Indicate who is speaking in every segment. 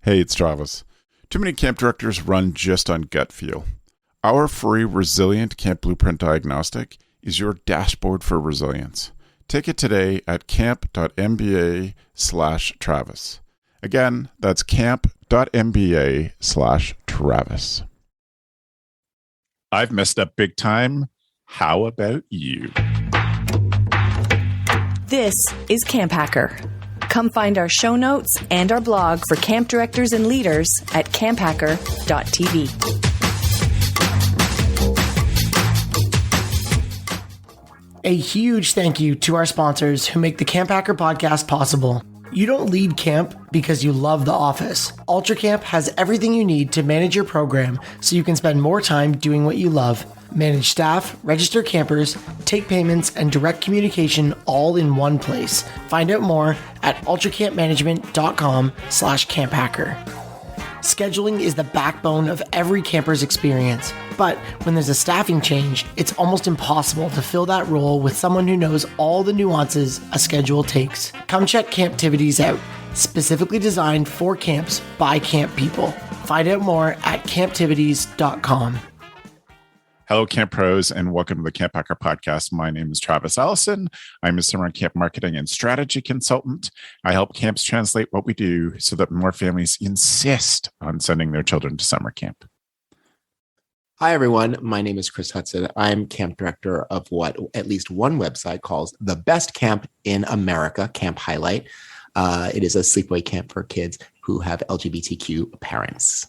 Speaker 1: Hey, it's Travis. Too many camp directors run just on gut feel. Our free Resilient Camp Blueprint Diagnostic is your dashboard for resilience. Take it today at camp.mba/Travis. Again, that's camp.mba/Travis. I've messed up big time. How about you?
Speaker 2: This is CampHacker. Come find our show notes and our blog for camp directors and leaders at camphacker.tv.
Speaker 3: A huge thank you to our sponsors who make the CampHacker podcast possible. You don't lead camp because you love the office. Ultra Camp has everything you need to manage your program so you can spend more time doing what you love. Manage staff, register campers, take payments, and direct communication all in one place. Find out more at ultracampmanagement.com/camphacker. Scheduling is the backbone of every camper's experience, but when there's a staffing change, it's almost impossible to fill that role with someone who knows all the nuances a schedule takes. Come check Camptivities out, specifically designed for camps by camp people. Find out more at camptivities.com.
Speaker 1: Hello, Camp Pros, and welcome to the CampHacker podcast. My name is Travis Allison. I'm a summer camp marketing and strategy consultant. I help camps translate what we do so that more families insist on sending their children to summer camp.
Speaker 4: Hi, everyone. My name is Chris Hudson. I'm camp director of what at least one website calls the best camp in America, Camp Highlight. It is a sleepaway camp for kids who have LGBTQ parents.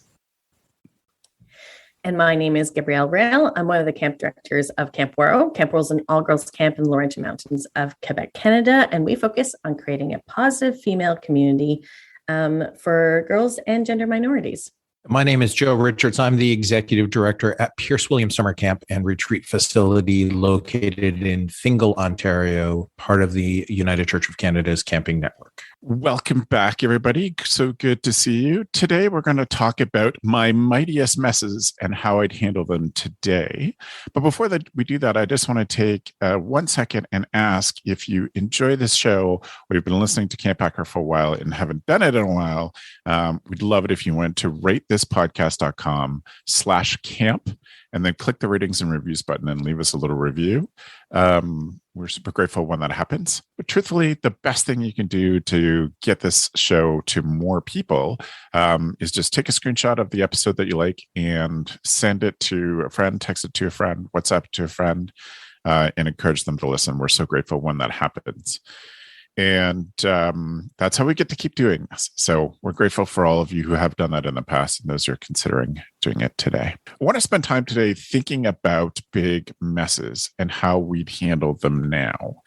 Speaker 5: And my name is Gabrielle Rail. I'm one of the camp directors of Camp Waro. Camp Waro is an all-girls camp in the Laurentian Mountains of Quebec, Canada, and we focus on creating a positive female community for girls and gender minorities.
Speaker 6: My name is Joe Richards. I'm the executive director at Pierce William Summer Camp and Retreat Facility located in Fingal, Ontario, part of the United Church of Canada's camping network.
Speaker 1: Welcome back, everybody. So good to see you. Today, we're going to talk about my mightiest messes and how I'd handle them today. But before we do that, I just want to take 1 second and ask if you enjoy this show, or you've been listening to CampHacker for a while and haven't done it in a while. We'd love it if you went to ratethispodcast.com/camp and then click the ratings and reviews button and leave us a little review. We're super grateful when that happens. But truthfully, the best thing you can do to get this show to more people is just take a screenshot of the episode that you like and send it to a friend, text it to a friend, WhatsApp it to a friend, and encourage them to listen. We're so grateful when that happens. And that's how we get to keep doing this. So we're grateful for all of you who have done that in the past and those who are considering doing it today. I want to spend time today thinking about big messes and how we'd handle them now.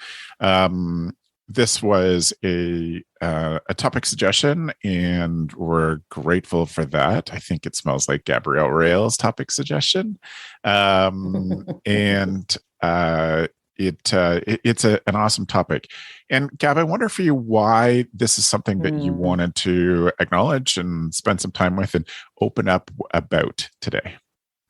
Speaker 1: This was a topic suggestion, and we're grateful for that. I think it smells like Gabrielle Rail's topic suggestion. It's an awesome topic. And Gab, I wonder for you why this is something that you wanted to acknowledge and spend some time with and open up about today.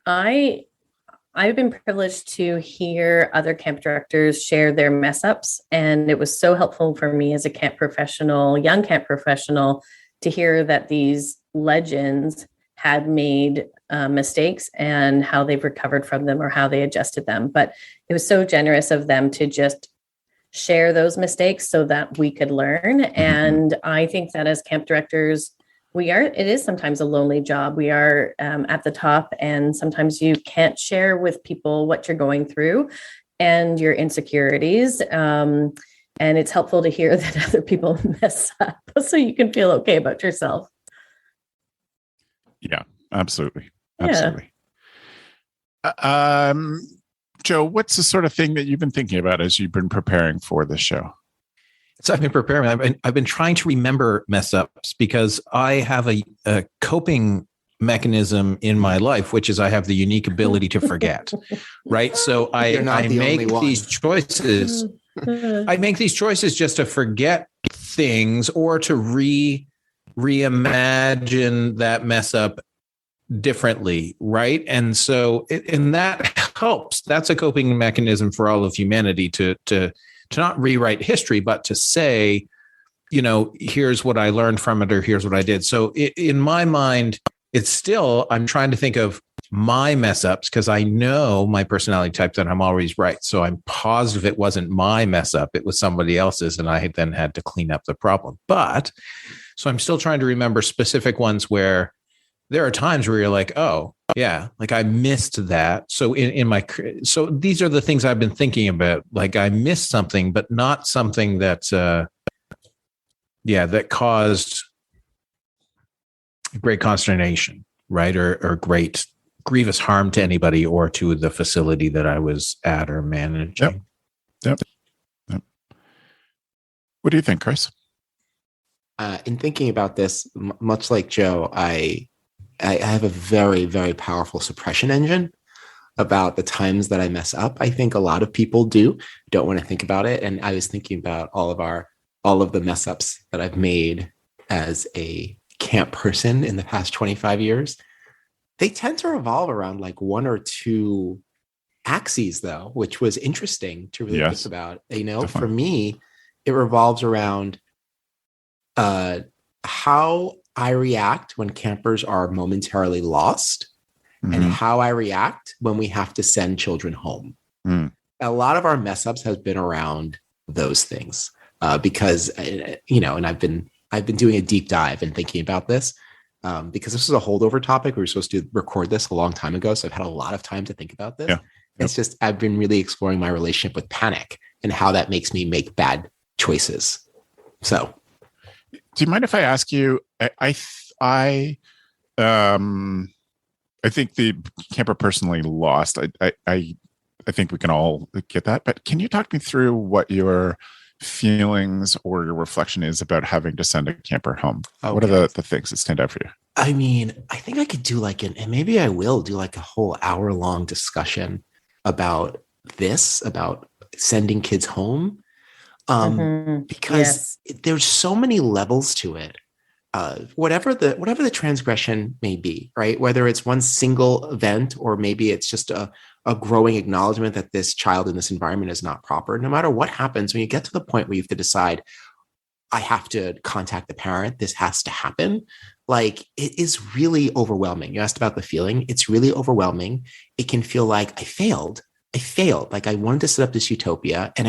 Speaker 5: I've been privileged to hear other camp directors share their mess ups, and it was so helpful for me as a camp professional, young camp professional, to hear that these legends had made mistakes and how they've recovered from them or how they adjusted them. But it was so generous of them to just share those mistakes so that we could learn. Mm-hmm. And I think that as camp directors, it is sometimes a lonely job. We are at the top, and sometimes you can't share with people what you're going through and your insecurities. And it's helpful to hear that other people mess up so you can feel okay about yourself.
Speaker 1: Yeah, absolutely. Absolutely. Yeah. Joe, what's the sort of thing that you've been thinking about as you've been preparing for this show?
Speaker 6: So I've been preparing. I've been trying to remember mess ups because I have a coping mechanism in my life, which is I have the unique ability to forget. Right. So I make these choices. I make these choices just to forget things or to reimagine that mess up differently, right? And so, and that helps. That's a coping mechanism for all of humanity to not rewrite history, but to say, here's what I learned from it, or here's what I did. So in my mind, it's still, I'm trying to think of my mess ups because I know my personality type that I'm always right. So I'm positive it wasn't my mess up. It was somebody else's. And I then had to clean up the problem. But so I'm still trying to remember specific ones where there are times where you're like, oh yeah, like I missed that. So so these are the things I've been thinking about. Like I missed something, but not something that, that caused great consternation, right? Or great grievous harm to anybody or to the facility that I was at or managing.
Speaker 1: Yep. What do you think, Chris?
Speaker 4: In thinking about this, much like Joe, I have a very, very powerful suppression engine about the times that I mess up. I think a lot of people don't want to think about it. And I was thinking about all of the mess ups that I've made as a camp person in the past 25 years. They tend to revolve around like one or two axes, though, which was interesting to really think about. Definitely. For me, it revolves around how I react when campers are momentarily lost, and how I react when we have to send children home. A lot of our mess ups has been around those things because, and I've been doing a deep dive and thinking about this because this is a holdover topic. We were supposed to record this a long time ago. So I've had a lot of time to think about this. Yeah. It's just, I've been really exploring my relationship with panic and how that makes me make bad choices. So.
Speaker 1: Do you mind if I ask you, I think the camper personally lost. I think we can all get that, but can you talk me through what your feelings or your reflection is about having to send a camper home? Okay. What are the things that stand out for you?
Speaker 4: I mean, I think I could do and maybe I will do like a whole hour-long discussion about sending kids home. Because there's so many levels to it. Whatever the transgression may be, right? Whether it's one single event or maybe it's just a growing acknowledgement that this child in this environment is not proper. No matter what happens, when you get to the point where you have to decide, I have to contact the parent, this has to happen. Like, it is really overwhelming. You asked about the feeling. It's really overwhelming. It can feel like I failed. Like I wanted to set up this utopia and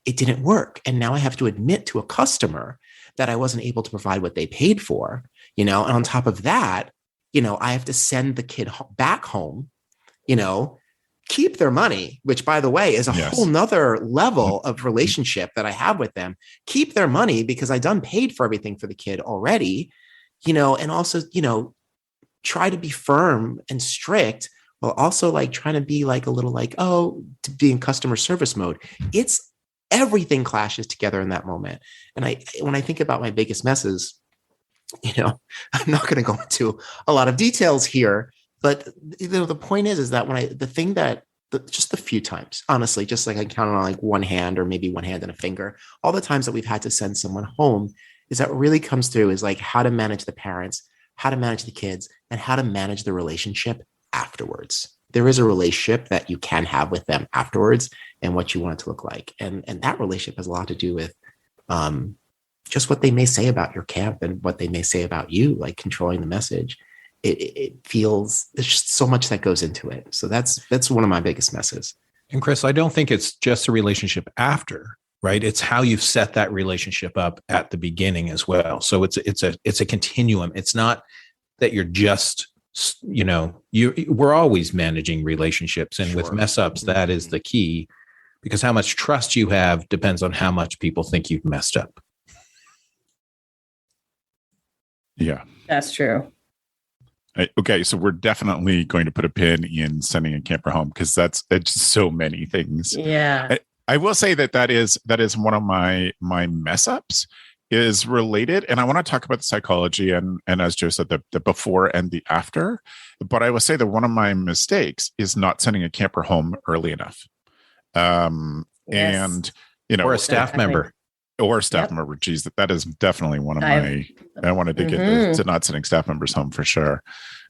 Speaker 4: it didn't work. And now I have to admit to a customer that I wasn't able to provide what they paid for, and on top of that, I have to send the kid back home, keep their money, which by the way, is a whole nother level of relationship that I have with them, keep their money because I done paid for everything for the kid already, and also, try to be firm and strict while also like trying to be like a little like, to be in customer service mode. Everything clashes together in that moment. And when I think about my biggest messes, I'm not going to go into a lot of details here, but the point is that just the few times, honestly, just like I count on like one hand or maybe one hand and a finger, all the times that we've had to send someone home is that what really comes through is like how to manage the parents, how to manage the kids, and how to manage the relationship afterwards. There is a relationship that you can have with them afterwards and what you want it to look like. And that relationship has a lot to do with just what they may say about your camp and what they may say about you, like controlling the message. It feels, there's just so much that goes into it. So that's one of my biggest messes.
Speaker 6: And Chris, I don't think it's just a relationship after, right? It's how you've set that relationship up at the beginning as well. So it's a continuum. It's not that you're just, we're always managing relationships, and with mess ups, that is the key, because how much trust you have depends on how much people think you've messed up.
Speaker 1: Yeah,
Speaker 5: that's true.
Speaker 1: Okay, so we're definitely going to put a pin in sending a camper home because it's so many things.
Speaker 5: Yeah,
Speaker 1: I will say that is one of my mess ups is related, and I want to talk about the psychology and as Joe said, the before and the after. But I will say that one of my mistakes is not sending a camper home early enough, and
Speaker 6: or a staff member.
Speaker 1: Or a staff member. Geez, that is definitely one of my. I wanted to get to not sending staff members home for sure,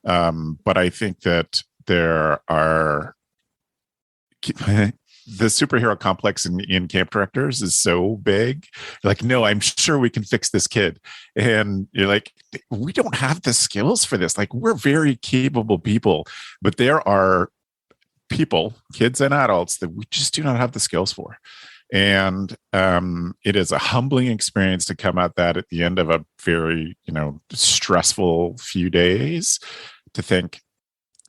Speaker 1: but I think that there are the superhero complex in camp directors is so big. Like, no, I'm sure we can fix this kid. And you're like, we don't have the skills for this. Like, we're very capable people, but there are people, kids and adults, that we just do not have the skills for. And it is a humbling experience to come at that at the end of a very, stressful few days, to think,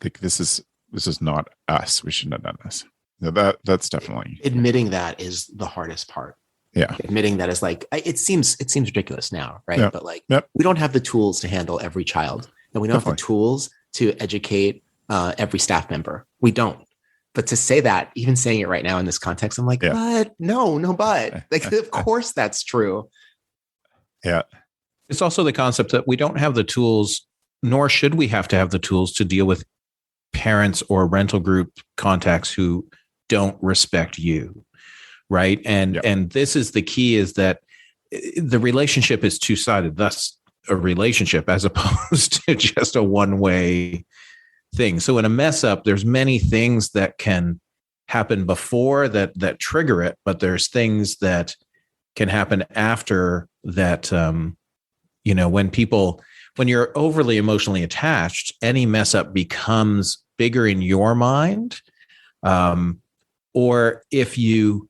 Speaker 1: like, this is not us. We shouldn't have done this. That's definitely
Speaker 4: admitting that is the hardest part.
Speaker 1: Yeah.
Speaker 4: Admitting that is like, it seems ridiculous now, right?
Speaker 1: Yeah.
Speaker 4: But like,
Speaker 1: Yep.
Speaker 4: we don't have the tools to handle every child, and we don't have the tools to educate every staff member. We don't. But to say that, even saying it right now in this context, I'm like, but no, but like, of course that's true.
Speaker 1: Yeah.
Speaker 6: It's also the concept that we don't have the tools, nor should we have to have the tools to deal with parents or rental group contacts who don't respect you, right? And this is the key, is that the relationship is two-sided, thus a relationship, as opposed to just a one-way thing. So in a mess up, there's many things that can happen before that trigger it, but there's things that can happen after that. When you're overly emotionally attached, any mess up becomes bigger in your mind. Or if you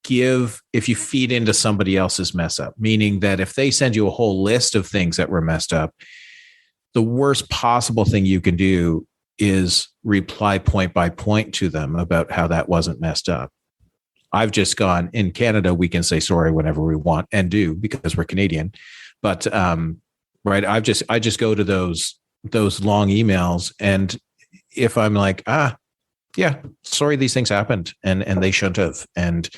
Speaker 6: feed into somebody else's mess up, meaning that if they send you a whole list of things that were messed up, the worst possible thing you can do is reply point by point to them about how that wasn't messed up. I've just gone, in Canada, we can say sorry whenever we want, and do, because we're Canadian. But right, I just go to those long emails, and if I'm like, yeah, sorry, these things happened and they shouldn't have, and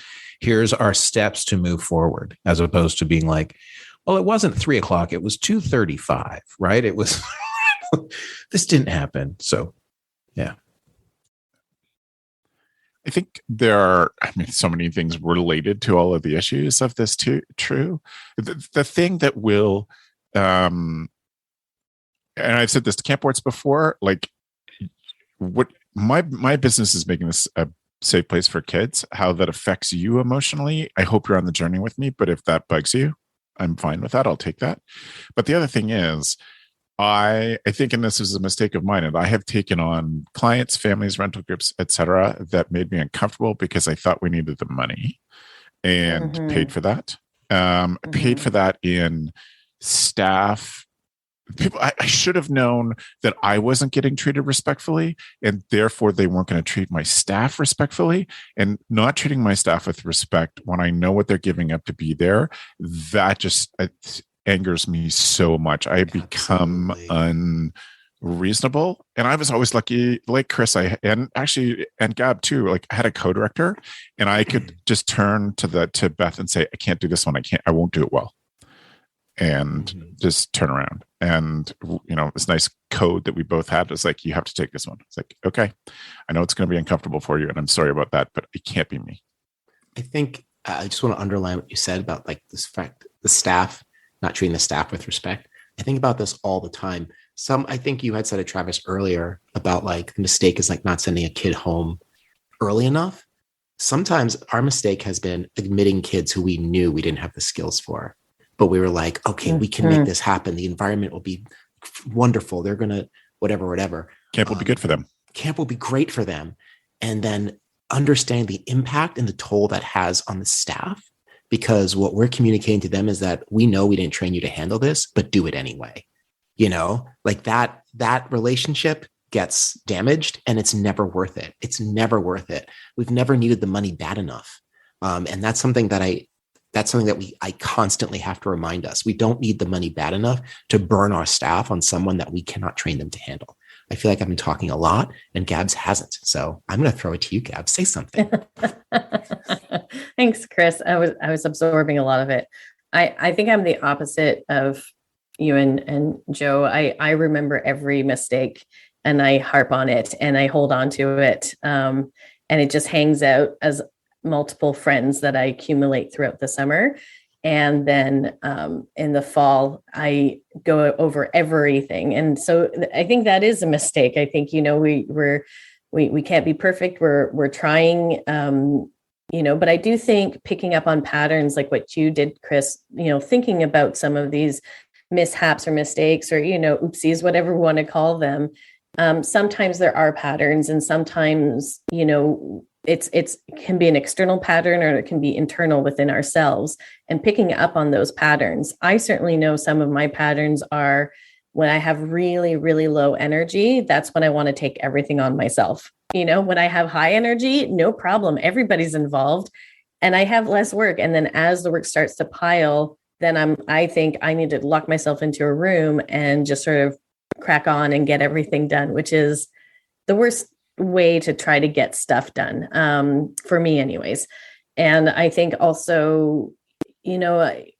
Speaker 6: here's our steps to move forward, as opposed to being like, well, it wasn't 3:00, it was 2:35, right? It was this didn't happen. So, yeah.
Speaker 1: I think there are, so many things related to all of the issues of this too. True. The thing that will, and I've said this to camp boards before, like, what my business is making this a safe place for kids. How that affects you emotionally, I hope you're on the journey with me. But if that bugs you, I'm fine with that. I'll take that. But the other thing is, I think, and this is a mistake of mine, and I have taken on clients, families, rental groups, etc., that made me uncomfortable because I thought we needed the money, and paid for that. Paid for that in staff. People, I should have known that I wasn't getting treated respectfully, and therefore they weren't going to treat my staff respectfully. And not treating my staff with respect when I know what they're giving up to be there, that just angers me so much. I become unreasonable. And I was always lucky, like Chris, and Gab too, like, I had a co-director, and I could just turn to Beth and say, I can't do this one. I won't do it well. And just turn around. And, this nice code that we both had is like, you have to take this one. It's like, okay, I know it's going to be uncomfortable for you, and I'm sorry about that, but it can't be me.
Speaker 4: I think I just want to underline what you said about, like, this fact, the staff, not treating the staff with respect. I think about this all the time. I think you had said it, Travis, earlier about, like, the mistake is like not sending a kid home early enough. Sometimes our mistake has been admitting kids who we knew we didn't have the skills for, but we were like, okay, we can make this happen. The environment will be wonderful. They're going to whatever.
Speaker 1: Camp will be good for them.
Speaker 4: Camp will be great for them. And then understand the impact and the toll that has on the staff, because what we're communicating to them is that we know we didn't train you to handle this, but do it anyway. Like that relationship gets damaged, and it's never worth it. It's never worth it. We've never needed the money bad enough. And that's something that I constantly have to remind us. We don't need the money bad enough to burn our staff on someone that we cannot train them to handle. I feel like I've been talking a lot, and Gabz hasn't. So I'm going to throw it to you, Gabz. Say something.
Speaker 5: Thanks, Chris. I was absorbing a lot of it. I think I'm the opposite of you and Joe. I remember every mistake, and I harp on it, and I hold on to it. And it just hangs out as multiple friends that I accumulate throughout the summer. And then in the fall, I go over everything. And so I think that is a mistake. I think, we're we can't be perfect. We're trying, but I do think picking up on patterns like what you did, Chris, thinking about some of these mishaps or mistakes or, oopsies, whatever we want to call them. Sometimes there are patterns, and sometimes, it can be an external pattern, or it can be internal within ourselves, and picking up on those patterns. I certainly know some of my patterns are when I have really, really low energy, that's when I want to take everything on myself. When I have high energy, no problem. Everybody's involved and I have less work. And then as the work starts to pile, then I think I need to lock myself into a room and just sort of crack on and get everything done, which is the worst way to try to get stuff done, for me anyways. And I think also, I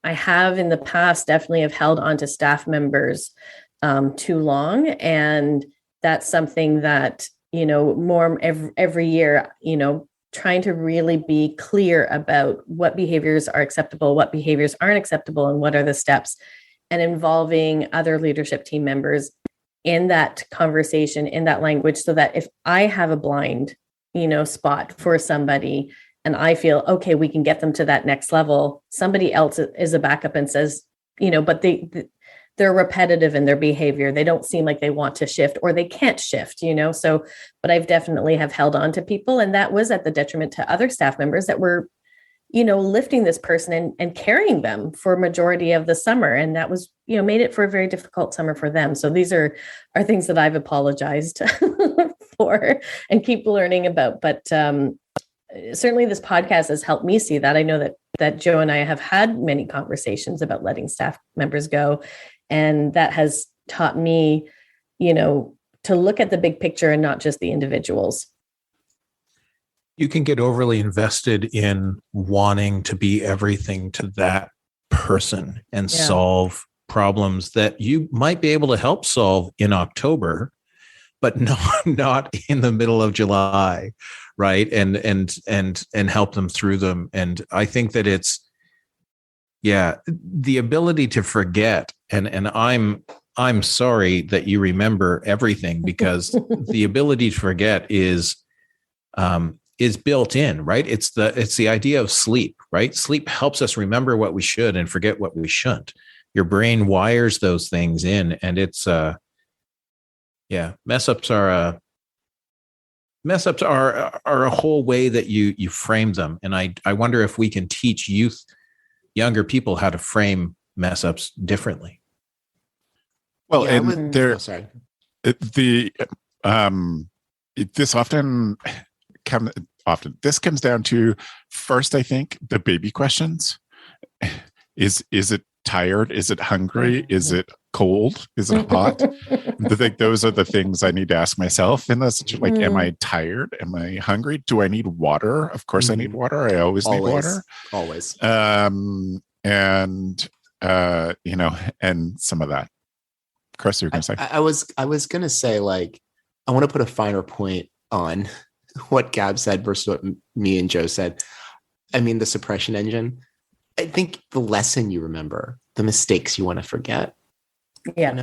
Speaker 5: have in the past definitely have held on to staff members too long. And that's something that, more every year, trying to really be clear about what behaviors are acceptable, what behaviors aren't acceptable, and what are the steps, and involving other leadership team members in that conversation, in that language, so that if I have a blind, spot for somebody, and I feel, okay, we can get them to that next level, somebody else is a backup and says, but they're repetitive in their behavior. They don't seem like they want to shift, or they can't shift, so, but I've definitely have held on to people. And that was at the detriment to other staff members that were, lifting this person and carrying them for a majority of the summer. And that was, made it for a very difficult summer for them. So these are things that I've apologized for and keep learning about. But certainly this podcast has helped me see that. I know that Joe and I have had many conversations about letting staff members go. And that has taught me, to look at the big picture and not just the individuals.
Speaker 6: You can get overly invested in wanting to be everything to that person and solve problems that you might be able to help solve in October, but not in the middle of July, right? And help them through them. And I think that it's the ability to forget. And I'm sorry that you remember everything, because the ability to forget is built in, right? It's the idea of sleep, right? Sleep helps us remember what we should and forget what we shouldn't. Your brain wires those things in, and it's mess ups are a whole way that you frame them. And I wonder if we can teach younger people how to frame mess ups differently.
Speaker 1: Well, this comes down to, first, I think, the baby questions. Is it tired? Is it hungry? Is it cold? Is it hot? I think those are the things I need to ask myself in this. Like, am I tired? Am I hungry? Do I need water? Of course I need water. I always need water.
Speaker 4: Always.
Speaker 1: And some of that. Chris, you're going to say?
Speaker 4: I was going to say, like, I want to put a finer point on what Gabz said versus what me and Joe said. I mean, the suppression engine. I think the lesson you remember, the mistakes you want to forget.
Speaker 5: Yeah.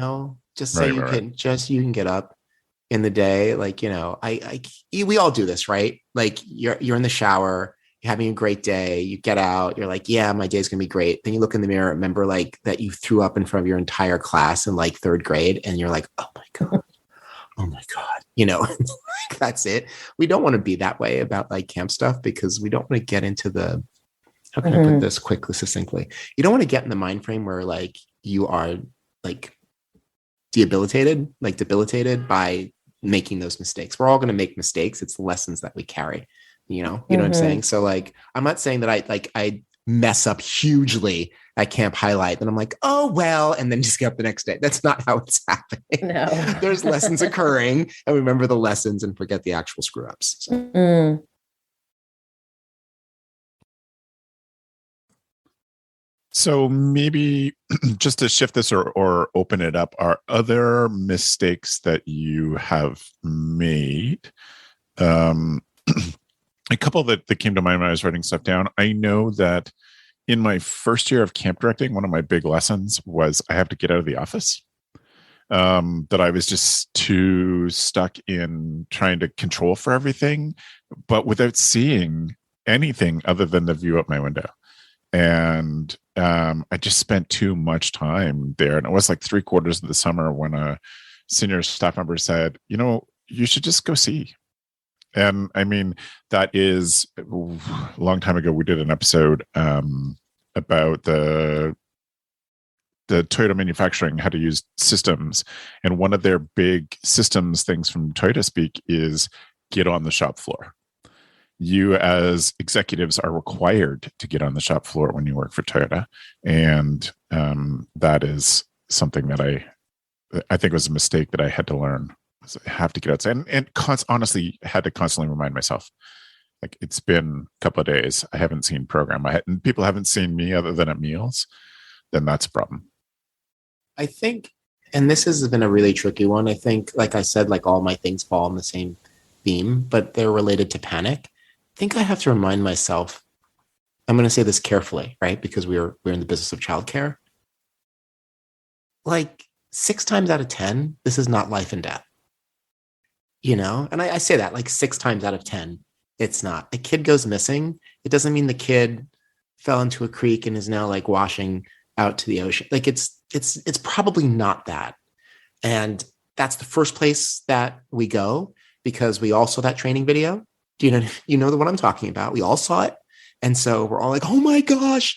Speaker 4: Just so you can get up in the day. Like, we all do this, right? Like you're in the shower, you're having a great day, you get out, you're like, yeah, my day's going to be great. Then you look in the mirror, remember like that you threw up in front of your entire class in like third grade. And you're like, oh my God. That's it. We don't want to be that way about like camp stuff, because we don't want to get into the, how can I put this quickly, succinctly? You don't want to get in the mind frame where like you are like debilitated by making those mistakes. We're all going to make mistakes. It's the lessons that we carry, you know what I'm saying? So like, I'm not saying that I mess up hugely at Camp Highlight, then I'm like, oh, well, and then just get up the next day. That's not how it's happening.
Speaker 5: No.
Speaker 4: There's lessons occurring, and remember the lessons and forget the actual screw ups. So.
Speaker 1: So maybe just to shift this or open it up, are other mistakes that you have made? A couple that came to mind when I was writing stuff down. I know that in my first year of camp directing, one of my big lessons was I have to get out of the office. that I was just too stuck in trying to control for everything, but without seeing anything other than the view out my window. And I just spent too much time there. And it was like 3/4 of the summer when a senior staff member said, you should just go see. And I mean, that is a long time ago. We did an episode about the Toyota manufacturing, how to use systems. And one of their big systems things from Toyota speak is get on the shop floor. You as executives are required to get on the shop floor when you work for Toyota. And that is something that I think was a mistake that I had to learn. I have to get outside and honestly had to constantly remind myself, like, it's been a couple of days. I haven't seen program. And people haven't seen me other than at meals. Then that's a problem.
Speaker 4: I think, and this has been a really tricky one. I think, like I said, like all my things fall on the same theme, but they're related to panic. I think I have to remind myself, I'm going to say this carefully, right? Because we're in the business of childcare. Like 6 times out of 10, this is not life and death. And I say that like 6 times out of 10, it's not. A kid goes missing. It doesn't mean the kid fell into a creek and is now like washing out to the ocean. Like it's probably not that. And that's the first place that we go, because we all saw that training video. Do you know what I'm talking about? We all saw it. And so we're all like, oh my gosh.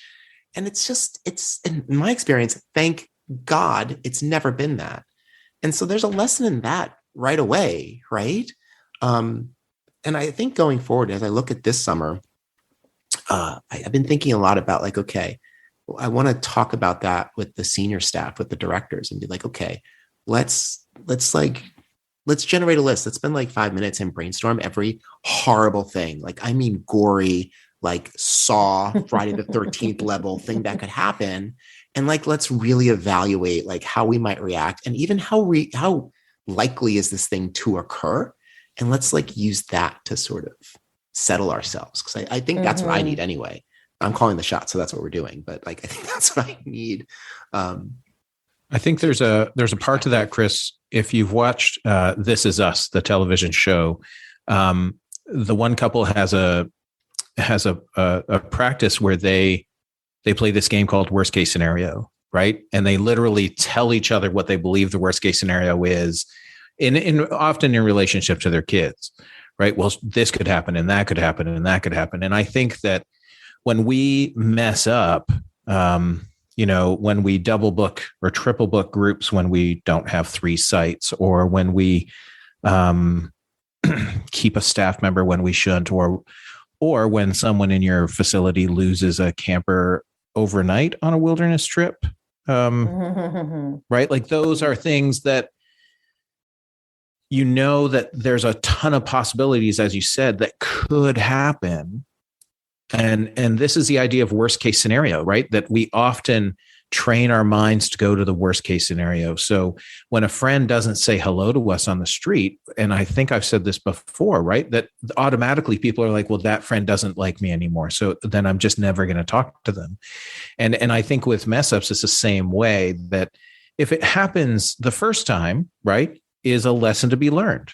Speaker 4: And it's in my experience, thank God, it's never been that. And so there's a lesson in that right away, right? And I think going forward, as I look at this summer, I've been thinking a lot about like, okay, I want to talk about that with the senior staff, with the directors, and be like, okay, let's generate a list. Let's spend like 5 minutes and brainstorm every horrible thing. Like, I mean, gory, like Saw, Friday the 13th level thing that could happen. And like, let's really evaluate like how we might react, and even how likely is this thing to occur. And let's like use that to sort of settle ourselves. Cause I think that's what I need anyway. I'm calling the shot, so that's what we're doing. But like, I think that's what I need.
Speaker 6: I think there's a part to that, Chris. If you've watched This Is Us, the television show, the one couple has a practice where they play this game called Worst Case Scenario, right? And they literally tell each other what they believe the worst case scenario is, often in relationship to their kids, right? Well, this could happen, and that could happen, and that could happen. And I think that when we mess up, when we double book or triple book groups, when we don't have 3 sites, or when we keep a staff member when we shouldn't, or when someone in your facility loses a camper overnight on a wilderness trip, right? Like, those are things that that there's a ton of possibilities, as you said, that could happen. And this is the idea of worst case scenario, right? That we often train our minds to go to the worst case scenario. So when a friend doesn't say hello to us on the street, and I think I've said this before, right? That automatically people are like, well, that friend doesn't like me anymore, so then I'm just never going to talk to them. And I think with mess ups, it's the same way, that if it happens the first time, right, is a lesson to be learned.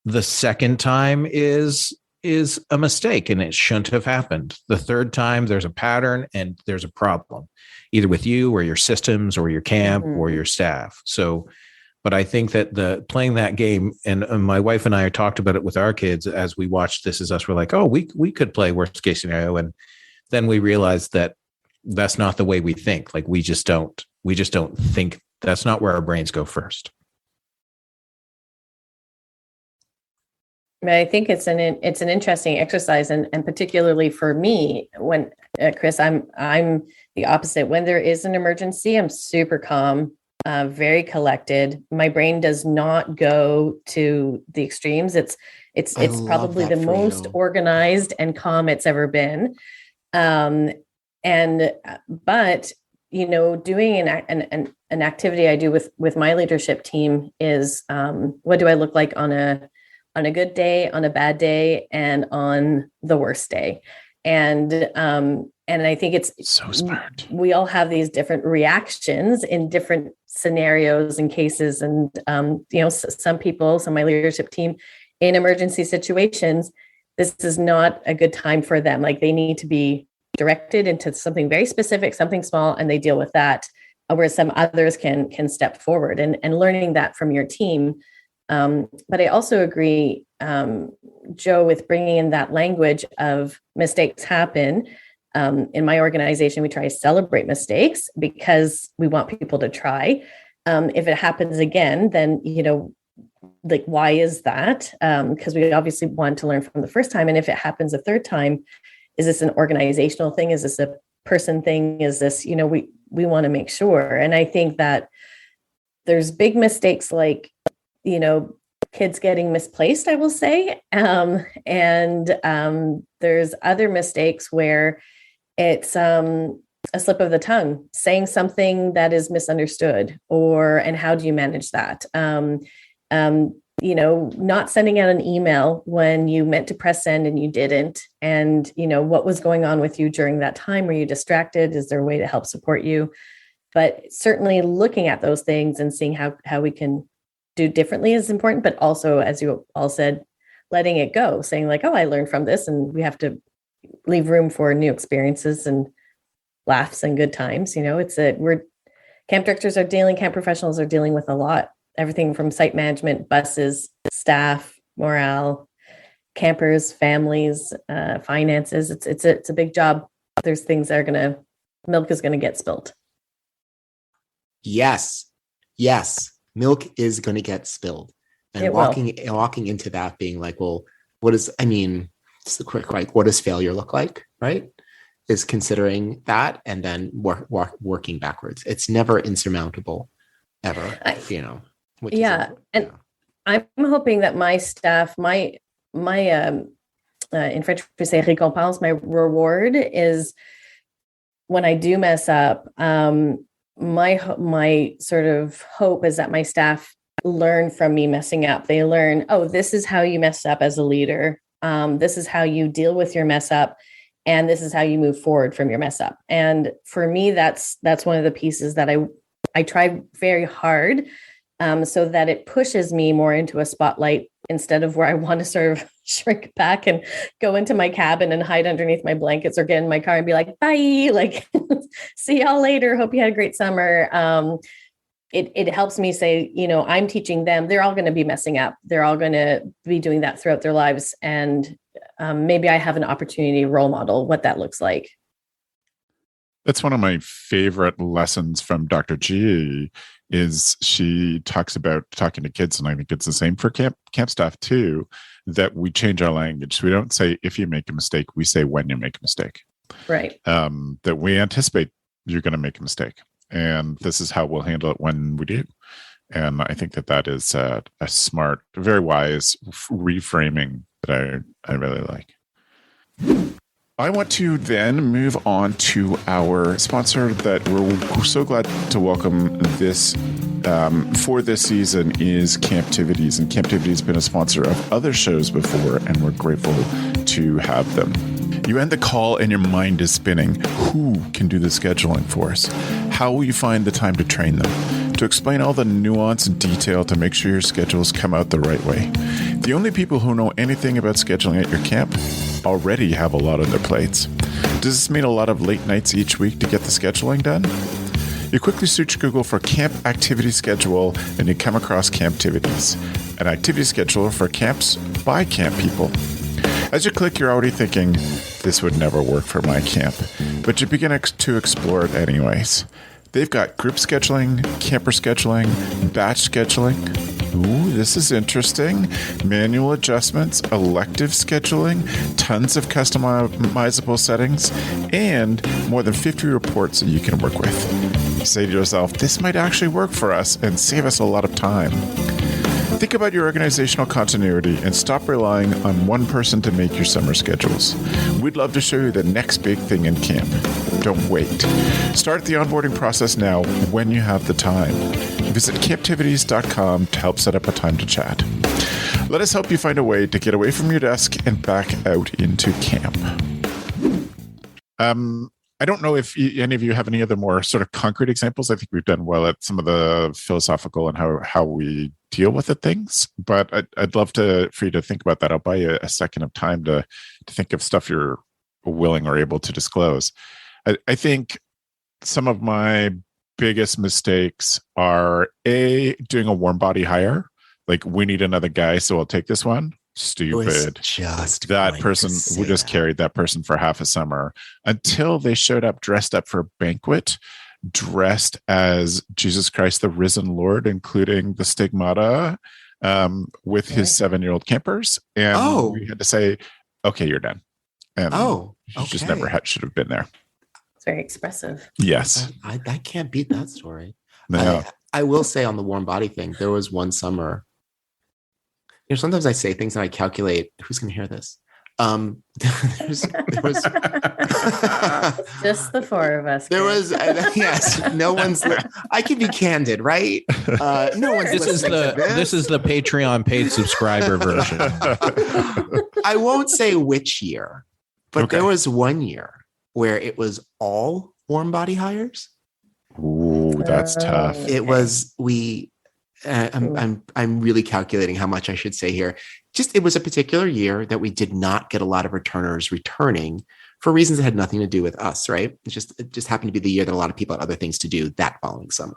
Speaker 6: The second time is a mistake and it shouldn't have happened. The third time, there's a pattern and there's a problem, either with you or your systems or your camp or your staff. So, but I think that playing that game, and my wife and I talked about it with our kids as we watched This Is Us. We're like, oh, we could play worst case scenario. And then we realized that that's not the way we think. Like, we just don't think, that's not where our brains go first.
Speaker 5: I think it's an interesting exercise, and particularly for me, when Chris, I'm the opposite. When there is an emergency, I'm super calm, very collected. My brain does not go to the extremes. It's probably the most organized and calm it's ever been. But doing an activity I do with my leadership team is, what do I look like on a good day, on a bad day, and on the worst day? And And I think it's
Speaker 1: so smart.
Speaker 5: We all have these different reactions in different scenarios and cases. And, some people, some of my leadership team in emergency situations, this is not a good time for them. Like they need to be directed into something very specific, something small, and they deal with that, where some others can step forward and learning that from your team. But I also agree, Joe, with bringing in that language of mistakes happen. In my organization, we try to celebrate mistakes because we want people to try. If it happens again, then, like, why is that? Because we obviously want to learn from the first time. And if it happens a third time, is this an organizational thing? Is this a person thing? Is this, we want to make sure. And I think that there's big mistakes like, kids getting misplaced, I will say. And there's other mistakes where it's a slip of the tongue, saying something that is misunderstood, and how do you manage that? Not sending out an email when you meant to press send and you didn't. And, what was going on with you during that time? Were you distracted? Is there a way to help support you? But certainly looking at those things and seeing how we can do differently is important. But also, as you all said, letting it go, saying like, oh, I learned from this, and we have to leave room for new experiences and laughs and good times. Camp directors camp professionals are dealing with a lot, everything from site management, buses, staff, morale, campers, families, finances. It's a big job. There's things that milk is going to get spilled.
Speaker 4: Yes. Milk is going to get spilled. And walking into that being like, well, just a quick, like, what does failure look like? Right. Is considering that and then working backwards. It's never insurmountable ever, And
Speaker 5: I'm hoping that my staff, my in French we say récompense, my reward is when I do mess up. My sort of hope is that my staff learn from me messing up. They learn, oh, this is how you mess up as a leader. This is how you deal with your mess up. And this is how you move forward from your mess up. And for me, that's one of the pieces that I try very hard, so that it pushes me more into a spotlight instead of where I want to sort of shrink back and go into my cabin and hide underneath my blankets or get in my car and be like, bye, like, see y'all later. Hope you had a great summer. It helps me say, I'm teaching them. They're all going to be messing up. They're all going to be doing that throughout their lives. And maybe I have an opportunity to role model what that looks like.
Speaker 1: That's one of my favorite lessons from Dr. G is she talks about talking to kids, and I think it's the same for camp staff too, that we change our language. We don't say if you make a mistake, we say when you make a mistake.
Speaker 5: Right.
Speaker 1: That we anticipate you're going to make a mistake. And this is how we'll handle it when we do. And I think that is a smart, very wise reframing that I really like. I want to then move on to our sponsor that we're so glad to welcome this for this season is CampTivities. And CampTivities has been a sponsor of other shows before, and we're grateful to have them. You end the call and your mind is spinning. Who can do the scheduling for us? How will you find the time to train them? To explain all the nuance and detail to make sure your schedules come out the right way. The only people who know anything about scheduling at your camp already have a lot on their plates. Does this mean a lot of late nights each week to get the scheduling done? You quickly search Google for Camp Activity Schedule and you come across CampTivities, an activity scheduler for camps by camp people. As you click, you're already thinking, this would never work for my camp, but you begin to explore it anyways. They've got group scheduling, camper scheduling, batch scheduling. Ooh, this is interesting. Manual adjustments, elective scheduling, tons of customizable settings, and more than 50 reports that you can work with. You say to yourself, this might actually work for us and save us a lot of time. Think about your organizational continuity and stop relying on one person to make your summer schedules. We'd love to show you the next big thing in camp. Don't wait. Start the onboarding process now when you have the time. Visit camptivities.com to help set up a time to chat. Let us help you find a way to get away from your desk and back out into camp. I don't know if any of you have any other more sort of concrete examples. I think we've done well at some of the philosophical and how we deal with the things, but I'd love for you to think about that. I'll buy you a second of time to think of stuff you're willing or able to disclose. I think some of my biggest mistakes are doing a warm body hire. Like, we need another guy, so I'll take this one. Stupid.
Speaker 4: Just
Speaker 1: that person, we just carried that person for half a summer until they showed up dressed up for a banquet, dressed as Jesus Christ, the risen Lord, including the stigmata, with his 7-year-old campers. And we had to say, okay, you're done. And just never should have been there.
Speaker 5: It's very expressive.
Speaker 1: Yes.
Speaker 4: I can't beat that story.
Speaker 1: No.
Speaker 4: I will say on the warm body thing, there was one summer. Sometimes I say things and I calculate who's going to hear this. There was
Speaker 5: just the four of us.
Speaker 4: There was yes. No one's. I can be candid, right? No one's.
Speaker 6: This is the Patreon paid subscriber version.
Speaker 4: I won't say which year, but there was one year where it was all warm body hires.
Speaker 1: Ooh, that's tough.
Speaker 4: It was I'm really calculating how much I should say here. It was a particular year that we did not get a lot of returners returning for reasons that had nothing to do with us, right? It just happened to be the year that a lot of people had other things to do that following summer.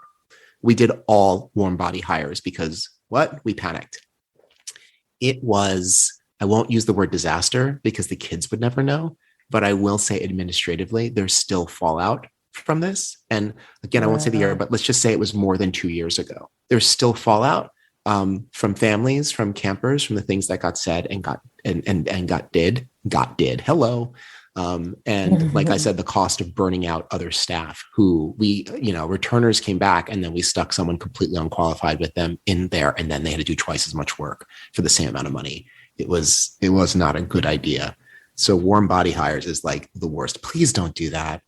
Speaker 4: We did all warm body hires because we panicked. It was, I won't use the word disaster because the kids would never know, but I will say administratively, there's still fallout from this. And again, I won't say the year, but let's just say it was more than 2 years ago. There's still fallout from families, from campers, from the things that got said and got did. Hello. And like I said, the cost of burning out other staff who returners came back and then we stuck someone completely unqualified with them in there. And then they had to do twice as much work for the same amount of money. It was not a good idea. So warm body hires is like the worst. Please don't do that.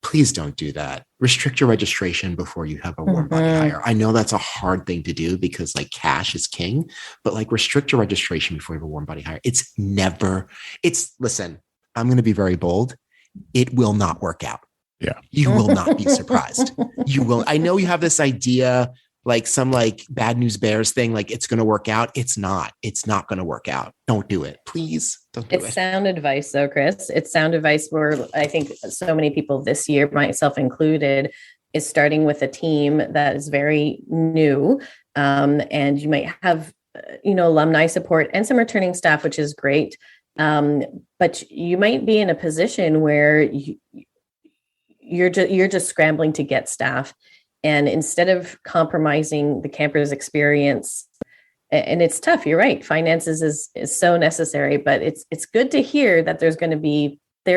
Speaker 4: Please don't do that. Restrict your registration before you have a warm body hire. I know that's a hard thing to do because like cash is king, but like restrict your registration before you have a warm body hire. Listen, I'm going to be very bold. It will not work out.
Speaker 1: Yeah.
Speaker 4: You will not be surprised. You will. I know you have this idea, like some like bad news bears thing, like it's going to work out. It's not going to work out. Don't do it. Please don't do it.
Speaker 5: It's sound advice though, Chris. It's sound advice where I think so many people this year, myself included, is starting with a team that is very new. And you might have, alumni support and some returning staff, which is great. But you might be in a position where you're just scrambling to get staff. And instead of compromising the camper's experience, and it's tough, you're right, finances is so necessary, but it's good to hear that there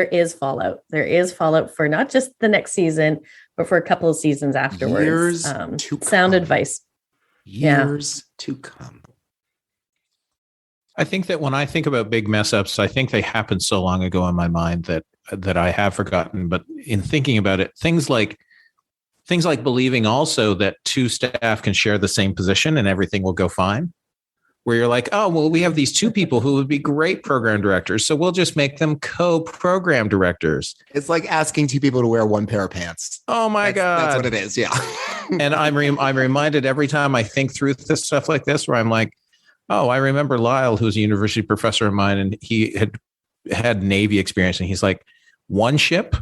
Speaker 5: is fallout. There is fallout for not just the next season, but for a couple of seasons afterwards.
Speaker 4: Years to come.
Speaker 5: Sound advice.
Speaker 4: Years to come.
Speaker 6: I think that when I think about big mess ups, I think they happened so long ago in my mind that I have forgotten. But in thinking about it, things like believing also that two staff can share the same position and everything will go fine. Where you're like, oh, well, we have these two people who would be great program directors, so we'll just make them co-program directors.
Speaker 4: It's like asking two people to wear one pair of pants.
Speaker 6: Oh my God.
Speaker 4: That's what it is. Yeah.
Speaker 6: And I'm reminded every time I think through this stuff like this, where I'm like, oh, I remember Lyle, who's a university professor of mine, and he had Navy experience, and he's like, one ship,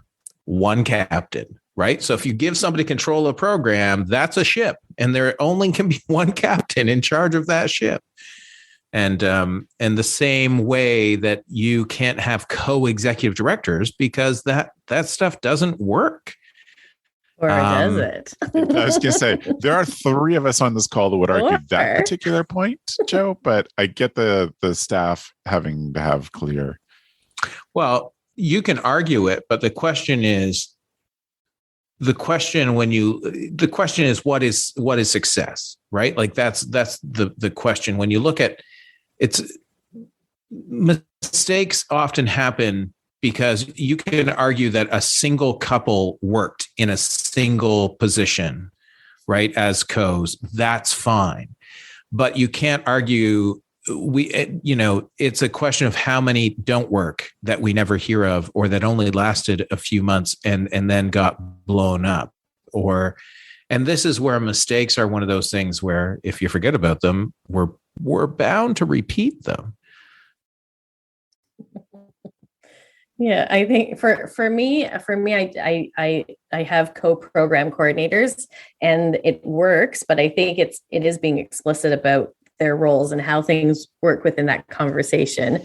Speaker 6: one captain. Right. So if you give somebody control of a program, that's a ship, and there only can be one captain in charge of that ship. And the same way that you can't have co-executive directors because that stuff doesn't work.
Speaker 5: Or does it?
Speaker 1: I was going to say, there are three of us on this call that would argue that particular point, Joe, but I get the staff having to have clear.
Speaker 6: Well, you can argue it, but the question is, what is success, right? Like that's the question. When you look at it's, mistakes often happen because you can argue that a single couple worked in a single position, right? As co's, that's fine. But you can't argue it's a question of how many don't work that we never hear of, or that only lasted a few months and then got blown up. And this is where mistakes are one of those things where if you forget about them, we're bound to repeat them.
Speaker 5: Yeah, I think for me, I have co-program coordinators, and it works, but I think it is being explicit about their roles and how things work within that conversation.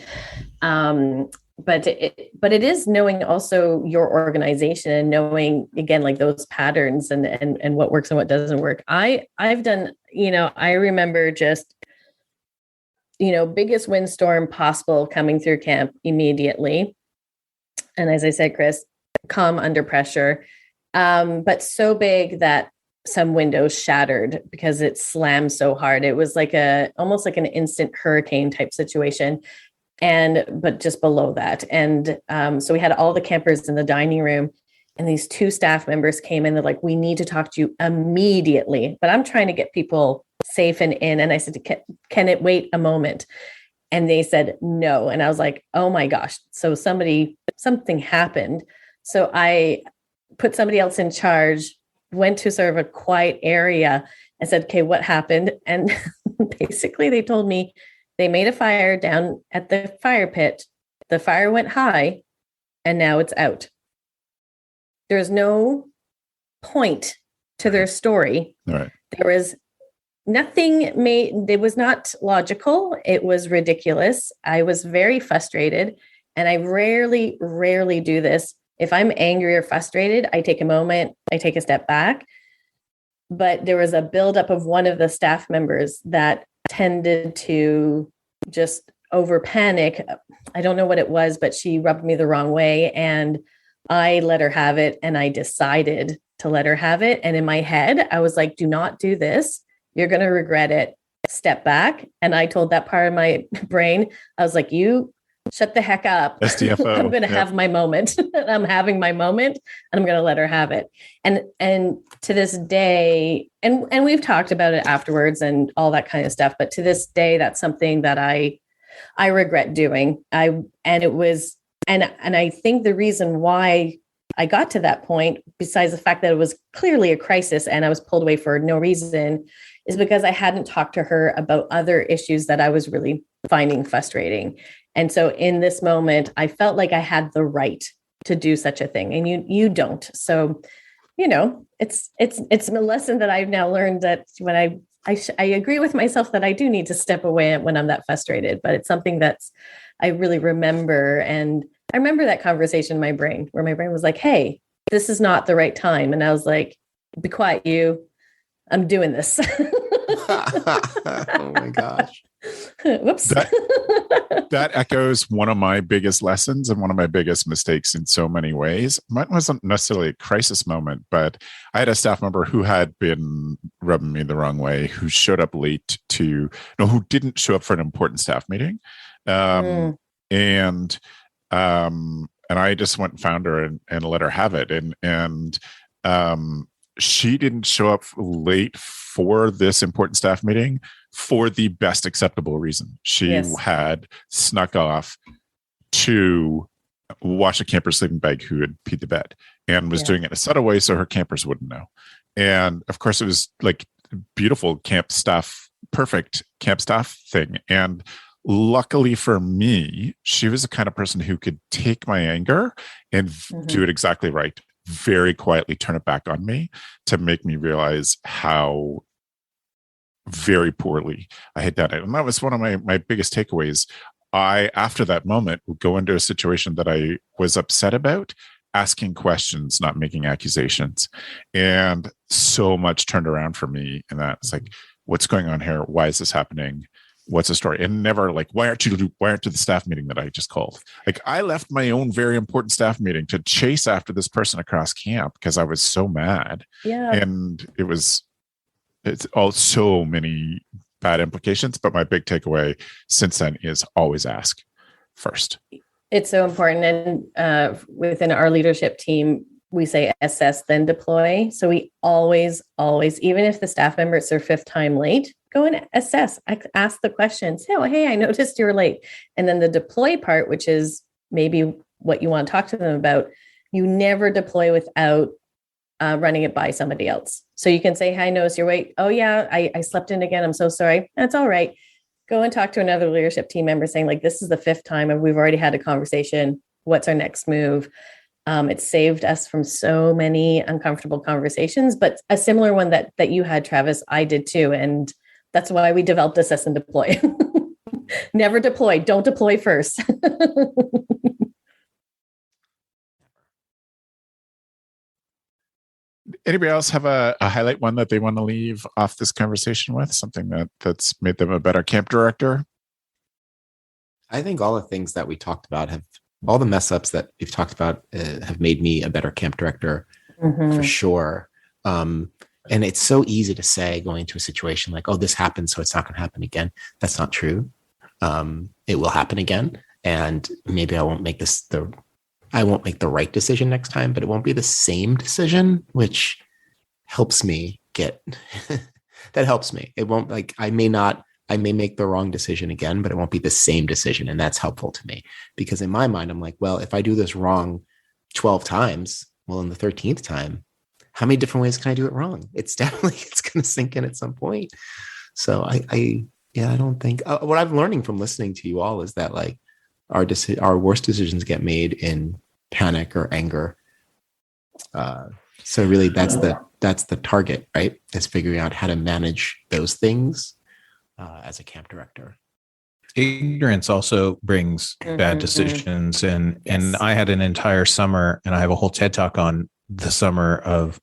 Speaker 5: But it is knowing also your organization and knowing, again, like those patterns and what works and what doesn't work. I've done, I remember just, biggest windstorm possible coming through camp immediately. And as I said, Chris, calm under pressure, but so big that some windows shattered because it slammed so hard. It was like almost like an instant hurricane type situation. But just below that. And so we had all the campers in the dining room, and these two staff members came in. They're like, we need to talk to you immediately. But I'm trying to get people safe and in. And I said, can it wait a moment? And they said, no. And I was like, oh my gosh. So something happened. So I put somebody else in charge, went to sort of a quiet area and said, okay, what happened? And basically they told me they made a fire down at the fire pit. The fire went high and now it's out. There's no point to their story.
Speaker 1: All right.
Speaker 5: There was nothing it was not logical. It was ridiculous. I was very frustrated, and I rarely do this. If I'm angry or frustrated, I take a moment, I take a step back. But there was a buildup of one of the staff members that tended to just over panic. I don't know what it was, but she rubbed me the wrong way, and I let her have it, and I decided to let her have it. And in my head, I was like, do not do this. You're going to regret it. Step back. And I told that part of my brain, I was like, you shut the heck up.
Speaker 1: SDFO.
Speaker 5: I'm going to have my moment. I'm having my moment, and I'm going to let her have it. And to this day, and we've talked about it afterwards and all that kind of stuff. But to this day, that's something that I regret doing. I think the reason why I got to that point, besides the fact that it was clearly a crisis and I was pulled away for no reason, is because I hadn't talked to her about other issues that I was really finding frustrating. And so in this moment, I felt like I had the right to do such a thing, and you don't. So, it's a lesson that I've now learned, that when I agree with myself that I do need to step away when I'm that frustrated, but it's something I really remember. And I remember that conversation in my brain where my brain was like, hey, this is not the right time. And I was like, be quiet, I'm doing this.
Speaker 4: Oh my gosh.
Speaker 5: Whoops.
Speaker 1: That echoes one of my biggest lessons and one of my biggest mistakes in so many ways. Mine wasn't necessarily a crisis moment, but I had a staff member who had been rubbing me the wrong way, who showed up late who didn't show up for an important staff meeting. And I just went and found her and let her have it. And she didn't show up late for this important staff meeting for the best acceptable reason. She had snuck off to watch a camper sleeping bag who had peed the bed, and was doing it in a subtle way so her campers wouldn't know. And of course, it was like beautiful camp staff, perfect camp staff thing. And luckily for me, she was the kind of person who could take my anger and do it exactly right. Very quietly turn it back on me to make me realize how very poorly I had done it. And that was one of my biggest takeaways. I, after that moment, would go into a situation that I was upset about, asking questions, not making accusations. And so much turned around for me. And that's like, what's going on here? Why is this happening? What's the story? And never like, why aren't you the staff meeting that I just called? Like, I left my own very important staff meeting to chase after this person across camp because I was so mad. Yeah. And it's all so many bad implications. But my big takeaway since then is always ask first.
Speaker 5: It's so important. And within our leadership team, we say assess, then deploy. So we always, even if the staff member, it's their 5th time late, go and assess, ask the questions. Oh, hey, I noticed you're late. And then the deploy part, which is maybe what you want to talk to them about, you never deploy without running it by somebody else. So you can say, hey, I noticed you're late. Oh yeah, I slept in again. I'm so sorry. That's all right. Go and talk to another leadership team member saying like, this is the 5th time and we've already had a conversation. What's our next move? It saved us from so many uncomfortable conversations, but a similar one that you had, Travis, I did too. And that's why we developed assess and deploy. Never deploy. Don't deploy first.
Speaker 1: Anybody else have a highlight one that they want to leave off this conversation with? Something that's made them a better camp director?
Speaker 4: I think all the things that we talked about all the mess ups that we've talked about have made me a better camp director for sure. And it's so easy to say going into a situation like, oh, this happened, so it's not going to happen again. That's not true. It will happen again. And maybe I won't make the right decision next time, but it won't be the same decision, which helps me that helps me. It won't I may make the wrong decision again, but it won't be the same decision. And that's helpful to me because in my mind, I'm like, well, if I do this wrong 12 times, well, in the 13th time, how many different ways can I do it wrong? It's going to sink in at some point. So I don't think what I'm learning from listening to you all is that like our worst decisions get made in panic or anger. So really that's the target, right? Is figuring out how to manage those things as a camp director.
Speaker 6: Ignorance also brings bad decisions. And I had an entire summer, and I have a whole TED talk on the summer of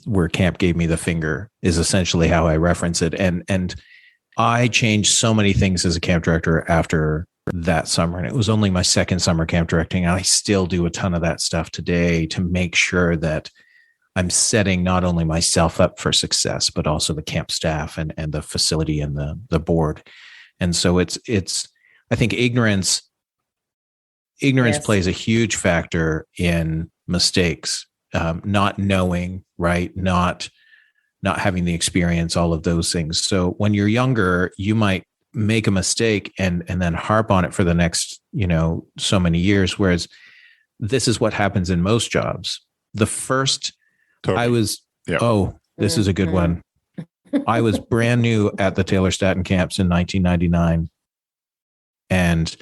Speaker 6: where camp gave me the finger is essentially how I reference it. And I changed so many things as a camp director after that summer. And it was only my 2nd summer camp directing. And I still do a ton of that stuff today to make sure that I'm setting not only myself up for success, but also the camp staff and the facility and the board. And so it's I think ignorance plays a huge factor in mistakes, not knowing, right? Not having the experience, all of those things. So when you're younger, you might make a mistake and then harp on it for the next, so many years. Whereas this is what happens in most jobs. The first this is a good one. I was brand new at the Taylor Staton camps in 1999. And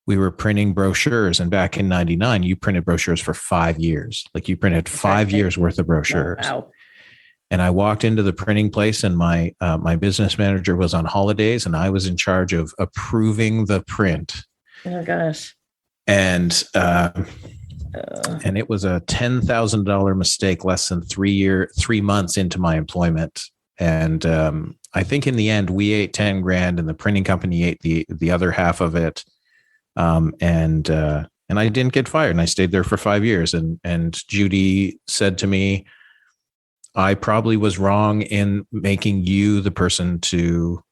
Speaker 6: we were printing brochures. And back in 99, you printed brochures for 5 years. Like you printed 5 years worth of brochures. Wow. And I walked into the printing place and my business manager was on holidays and I was in charge of approving the print.
Speaker 5: Oh gosh.
Speaker 6: And it was a $10,000 mistake less than 3 months into my employment. And I think in the end we ate 10 grand and the printing company ate the other half of it. And I didn't get fired and I stayed there for 5 years. And Judy said to me, I probably was wrong in making you the person to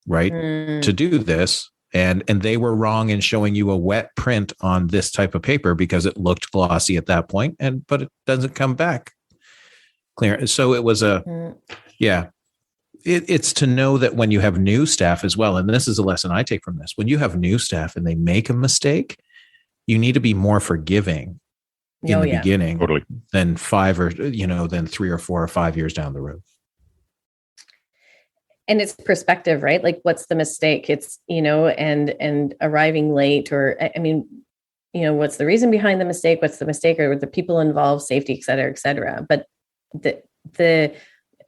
Speaker 6: do this. And they were wrong in showing you a wet print on this type of paper because it looked glossy at that point, but it doesn't come back clear. So it was it's to know that when you have new staff as well, and this is a lesson I take from this, when you have new staff and they make a mistake, you need to be more forgiving in the beginning than 5 or, than 3 or 4 or 5 years down the road.
Speaker 5: And it's perspective, right? Like what's the mistake? It's, and arriving late or, what's the reason behind the mistake? What's the mistake or the people involved, safety, et cetera, et cetera. But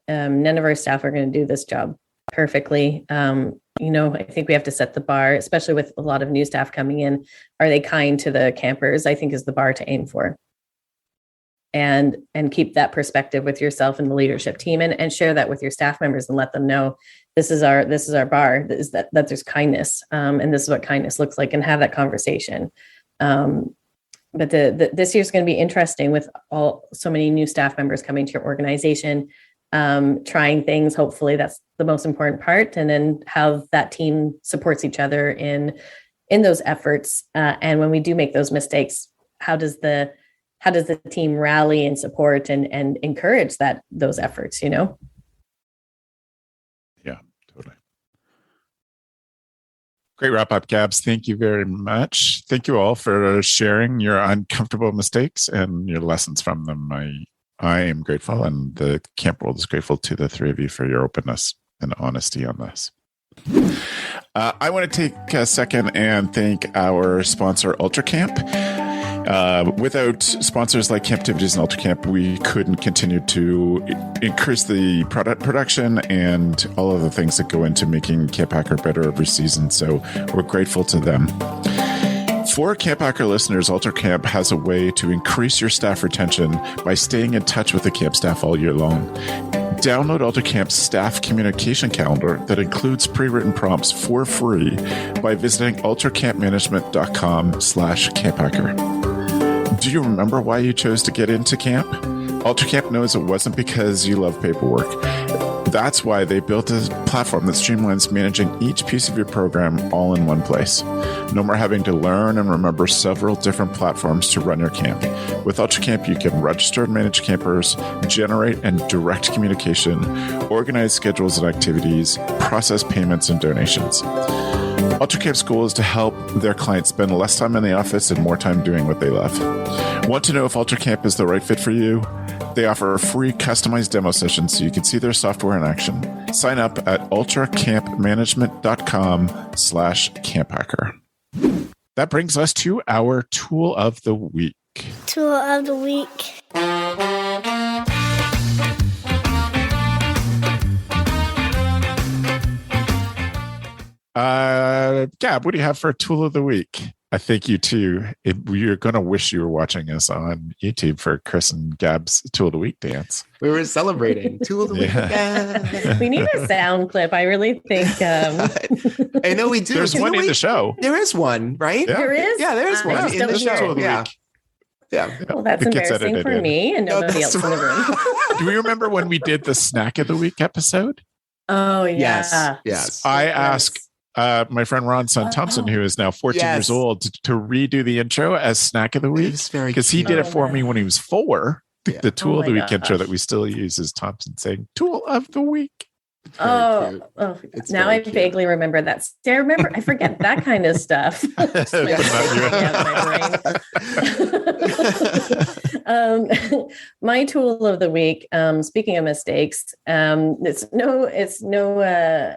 Speaker 5: none of our staff are going to do this job perfectly. I think we have to set the bar, especially with a lot of new staff coming in. Are they kind to the campers? I think is the bar to aim for. And keep that perspective with yourself and the leadership team and share that with your staff members and let them know this is our bar, is that there's kindness. And this is what kindness looks like and have that conversation. But this year's going to be interesting with so many new staff members coming to your organization, trying things. Hopefully that's the most important part. And then how that team supports each other in those efforts. And when we do make those mistakes, how does the how does the team rally and support and encourage those efforts, you know?
Speaker 1: Yeah, totally. Great wrap up, Gabz. Thank you very much. Thank you all for sharing your uncomfortable mistakes and your lessons from them. I am grateful, and the camp world is grateful to the three of you for your openness and honesty on this. I want to take a second and thank our sponsor, UltraCamp. Without sponsors like Camptivities and UltraCamp, we couldn't continue to increase the product production and all of the things that go into making CampHacker better every season. So we're grateful to them. For CampHacker listeners, UltraCamp has a way to increase your staff retention by staying in touch with the camp staff all year long. Download UltraCamp's staff communication calendar that includes pre-written prompts for free by visiting ultracampmanagement.com/camphacker. Do you remember why you chose to get into camp? UltraCamp knows it wasn't because you love paperwork. That's why they built a platform that streamlines managing each piece of your program all in one place. No more having to learn and remember several different platforms to run your camp. With UltraCamp, you can register and manage campers, generate and direct communication, organize schedules and activities, process payments and donations. UltraCamp's goal is to help their clients spend less time in the office and more time doing what they love. Want to know if UltraCamp is the right fit for you? They offer a free customized demo session so you can see their software in action. Sign up at ultracampmanagement.com/camphacker. That brings us to our tool of the week.
Speaker 7: Tool of the week.
Speaker 1: Gab, what do you have for a tool of the week? I think you too. You're going to wish you were watching us on YouTube for Chris and Gab's Tool of the Week dance.
Speaker 4: We were celebrating Tool of the Week. Yeah.
Speaker 5: We need a sound clip. I really think.
Speaker 4: I know we do.
Speaker 1: There's one in the show.
Speaker 4: There is one, right?
Speaker 1: Yeah.
Speaker 5: There is?
Speaker 4: Yeah, there is one
Speaker 5: just
Speaker 4: in the
Speaker 5: don't hear
Speaker 4: show.
Speaker 5: it.
Speaker 4: Yeah. Yeah.
Speaker 5: Well, that's
Speaker 1: It gets
Speaker 5: embarrassing
Speaker 1: edited
Speaker 5: for
Speaker 1: in.
Speaker 5: me and nobody else in the room.
Speaker 1: Do we remember when we did the Snack of the Week episode?
Speaker 5: Oh, yeah.
Speaker 4: Yes.
Speaker 1: I asked my friend Ron Son Thompson, who is now 14 years old, to redo the intro as Snack of the Week, because he did it for me when he was 4. The Tool of the Week intro that we still use is Thompson saying Tool of the Week.
Speaker 5: Now I vaguely remember that. See, I forget that kind of stuff. My tool of the week, speaking of mistakes, it's no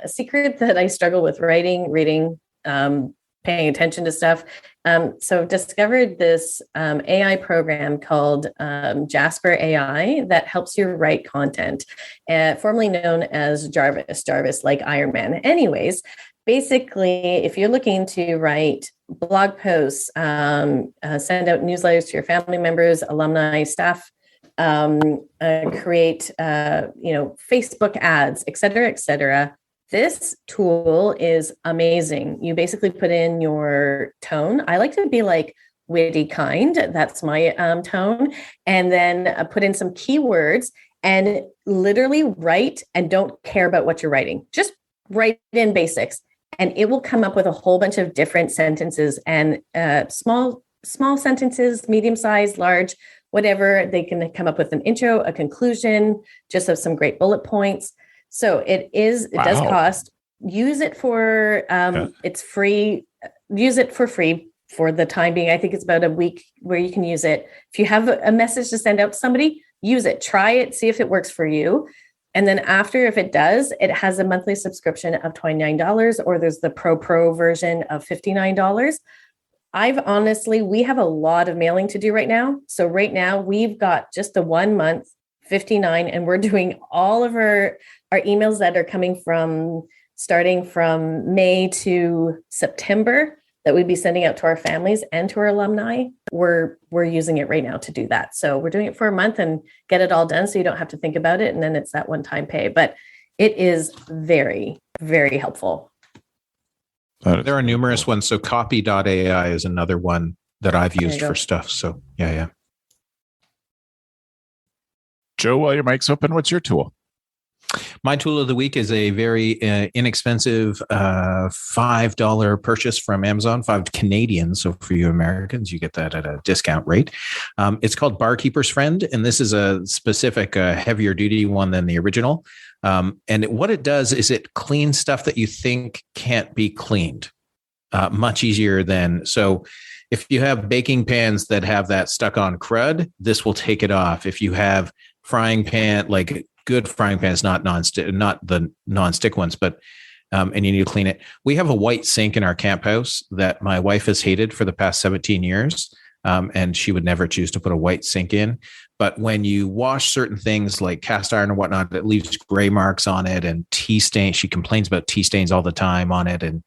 Speaker 5: secret that I struggle with writing, reading, paying attention to stuff. So discovered this AI program called Jasper AI that helps you write content, formerly known as Jarvis, like Iron Man. Anyways, basically, if you're looking to write blog posts, send out newsletters to your family members, alumni, staff, create Facebook ads, et cetera, this tool is amazing. You basically put in your tone. I like to be like witty kind. That's my tone. And then put in some keywords and literally write, and don't care about what you're writing. Just write in basics, and it will come up with a whole bunch of different sentences, and small sentences, medium size, large, whatever. They can come up with an intro, a conclusion, just have some great bullet points. So it does cost. Use it for, it's free. Use it for free for the time being. I think it's about a week where you can use it. If you have a message to send out to somebody, use it, try it, see if it works for you. And then after, if it does, it has a monthly subscription of $29, or there's the pro version of $59. We have a lot of mailing to do right now. So right now we've got just the 1 month, $59, and we're doing all of our emails that are coming from starting from May to September that we'd be sending out to our families and to our alumni. We're using it right now to do that. So we're doing it for a month and get it all done, so you don't have to think about it. And then it's that one-time pay, but it is very, very helpful.
Speaker 6: There are numerous ones. So copy.ai is another one that I've used for stuff. So yeah.
Speaker 1: Joe, while your mic's open, what's your tool?
Speaker 6: My tool of the week is a very inexpensive $5 purchase from Amazon, 5 Canadian. So for you Americans, you get that at a discount rate. It's called Barkeeper's Friend, and this is a specific heavier duty one than the original. And what it does is it cleans stuff that you think can't be cleaned much easier than. So if you have baking pans that have that stuck on crud, this will take it off. If you have frying pan, like good frying pans, not the non-stick ones, but and you need to clean it. We have a white sink in our camp house that my wife has hated for the past 17 years. And she would never choose to put a white sink in. But when you wash certain things like cast iron and whatnot, it leaves gray marks on it and tea stains. She complains about tea stains all the time on it. And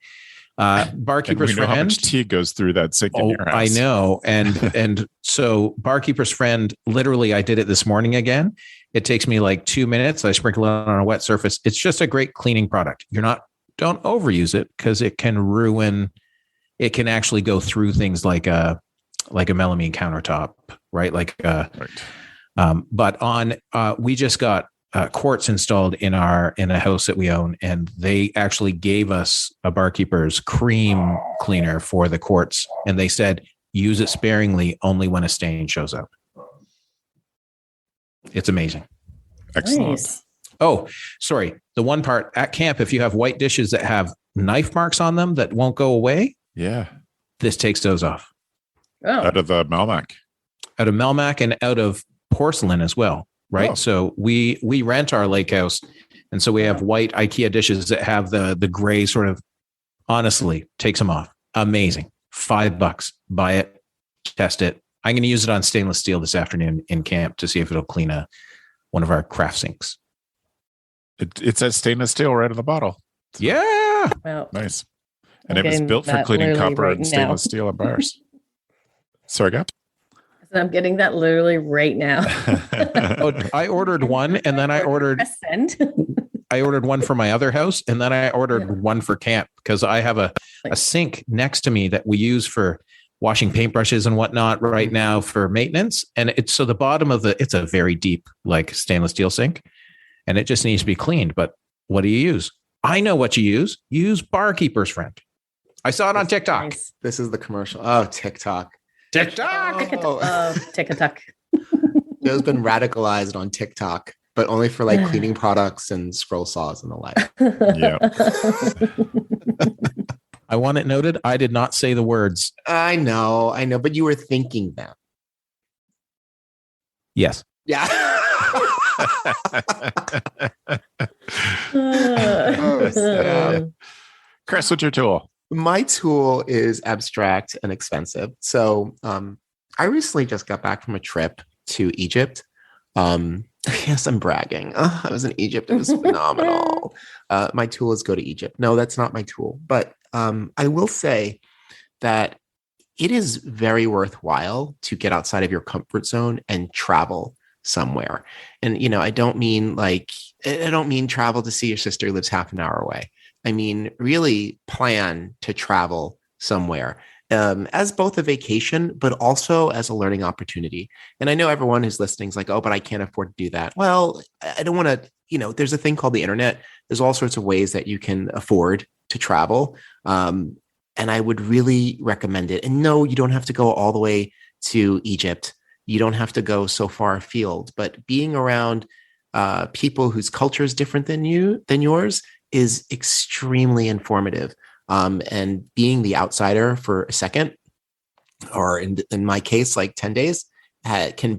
Speaker 6: Barkeeper's
Speaker 1: and we know
Speaker 6: Friend.
Speaker 1: how much tea goes through that sink in your house.
Speaker 6: I know. And so Barkeeper's Friend, literally, I did it this morning again. It takes me like 2 minutes. I sprinkle it on a wet surface. It's just a great cleaning product. Don't overuse it because it can actually go through things like a melamine countertop, right? But we just got quartz installed in a house that we own, and they actually gave us a Barkeeper's cream cleaner for the quartz, and they said use it sparingly, only when a stain shows up. It's amazing.
Speaker 1: Excellent.
Speaker 5: Nice.
Speaker 6: Oh, sorry. The one part at camp, if you have white dishes that have knife marks on them that won't go away,
Speaker 1: Yeah.
Speaker 6: this takes those off.
Speaker 5: Oh,
Speaker 1: Out of the Melmac.
Speaker 6: Out of Melmac and out of porcelain as well, right?
Speaker 1: Oh.
Speaker 6: So we rent our lake house, and so we have white IKEA dishes that have the gray sort of. Honestly, takes them off. Amazing. $5. Buy it, test it. I'm going to use it on stainless steel this afternoon in camp to see if it'll clean one of our craft sinks.
Speaker 1: It says stainless steel right on the bottle.
Speaker 6: Yeah.
Speaker 5: well,
Speaker 1: Nice. And
Speaker 5: I'm
Speaker 1: it was
Speaker 5: getting
Speaker 1: built for
Speaker 5: that
Speaker 1: cleaning
Speaker 5: literally
Speaker 1: copper
Speaker 5: right
Speaker 1: and
Speaker 5: now.
Speaker 1: stainless steel and bars. Sorry, Gabz?
Speaker 5: I'm getting that literally right now.
Speaker 6: Oh, I ordered one, and then I ordered
Speaker 5: Press send.
Speaker 6: one for my other house, and then I ordered one for camp because I have a sink next to me that we use for washing paintbrushes and whatnot right now for maintenance. And it's so the bottom of it's a very deep, like stainless steel sink, and it just needs to be cleaned. But what do you use? I know what you use. Use Barkeeper's Friend. I saw it on TikTok.
Speaker 5: Nice.
Speaker 4: This is the commercial. Oh, TikTok.
Speaker 5: Tick-a-tuck.
Speaker 4: Joe's been radicalized on TikTok, but only for like cleaning products and scroll saws and the like.
Speaker 1: Yeah.
Speaker 6: I want it noted. I did not say the words.
Speaker 4: I know, but you were thinking them.
Speaker 6: Yes.
Speaker 4: Yeah.
Speaker 1: Chris, what's your tool?
Speaker 4: My tool is abstract and expensive. So I recently just got back from a trip to Egypt. Yes, I'm bragging. I was in Egypt. It was phenomenal. My tool is go to Egypt. No, that's not my tool. But I will say that it is very worthwhile to get outside of your comfort zone and travel somewhere. And, I don't mean travel to see your sister who lives half an hour away. I mean, really plan to travel somewhere as both a vacation, but also as a learning opportunity. And I know everyone who's listening is like, oh, but I can't afford to do that. Well, I don't want to, there's a thing called the internet. There's all sorts of ways that you can afford to travel. And I would really recommend it. And no, you don't have to go all the way to Egypt. You don't have to go so far afield, but being around people whose culture is different than yours is extremely informative. And being the outsider for a second, or in my case, like 10 days, can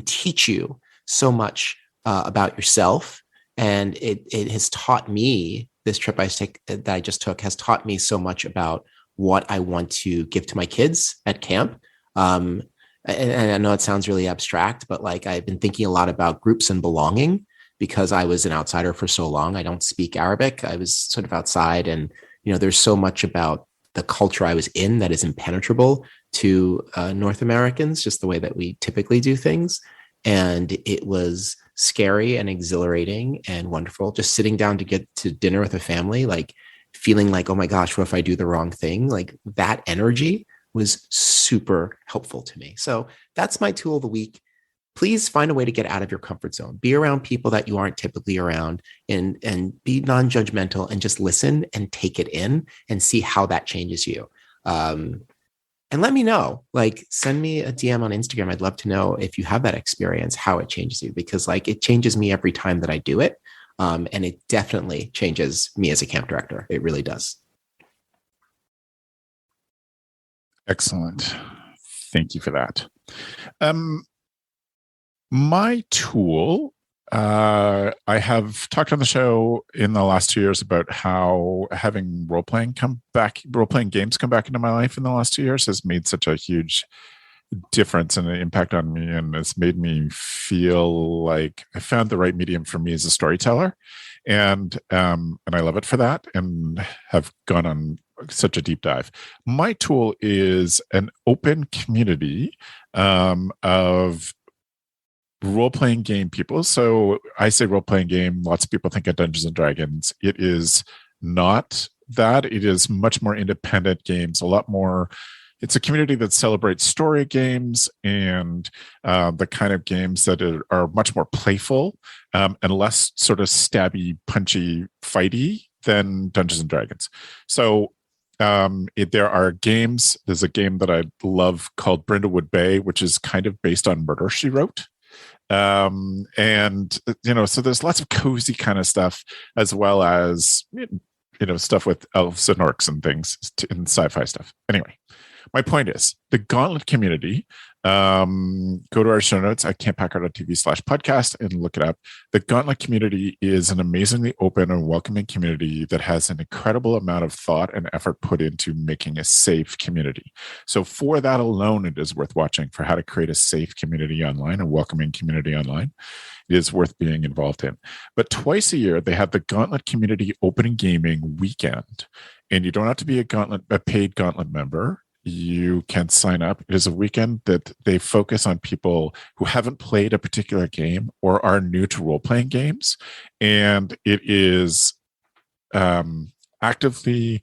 Speaker 4: teach you so much about yourself. And it has taught me, this trip that I just took has taught me so much about what I want to give to my kids at camp. And I know it sounds really abstract, but like I've been thinking a lot about groups and belonging because I was an outsider for so long. I don't speak Arabic. I was sort of outside, and there's so much about the culture I was in that is impenetrable to North Americans, just the way that we typically do things. And it was scary and exhilarating and wonderful. Just sitting down to get to dinner with a family, like feeling like, oh my gosh, what if I do the wrong thing? Like that energy was super helpful to me. So that's my tool of the week. please find a way to get out of your comfort zone. Be around people that you aren't typically around, and be non-judgmental, and just listen and take it in and see how that changes you. And let me know, like, send me a DM on Instagram. I'd love to know if you have that experience, how it changes you, because like it changes me every time that I do it. And it definitely changes me as a camp director. It really does.
Speaker 1: Excellent. Thank you for that. My tool, I have talked on the show in the last 2 years about how having role-playing games come back into my life in the last 2 years has made such a huge difference and an impact on me, and it's made me feel like I found the right medium for me as a storyteller, and I love it for that, and have gone on such a deep dive. My tool is an open community of role-playing game people. So I say role-playing game, lots of people think of Dungeons and Dragons. It is not that. It is much more independent games, a lot more. It's a community that celebrates story games and the kind of games that are much more playful and less sort of stabby, punchy, fighty than Dungeons and Dragons. So there are games. There's a game that I love called Brindlewood Bay, which is kind of based on Murder, She Wrote. And so there's lots of cozy kind of stuff, as well as stuff with elves and orcs and things and sci-fi stuff. Anyway, my point is the Gauntlet community. Go to our show notes at camphacker.tv/podcast and look it up. The Gauntlet community is an amazingly open and welcoming community that has an incredible amount of thought and effort put into making a safe community. So for that alone, it is worth watching for how to create a safe community online, a welcoming community online. It is worth being involved in. But twice a year, they have the Gauntlet Community Open Gaming Weekend. And you don't have to be a paid Gauntlet member. You can sign up. It is a weekend that they focus on people who haven't played a particular game or are new to role-playing games. And it is actively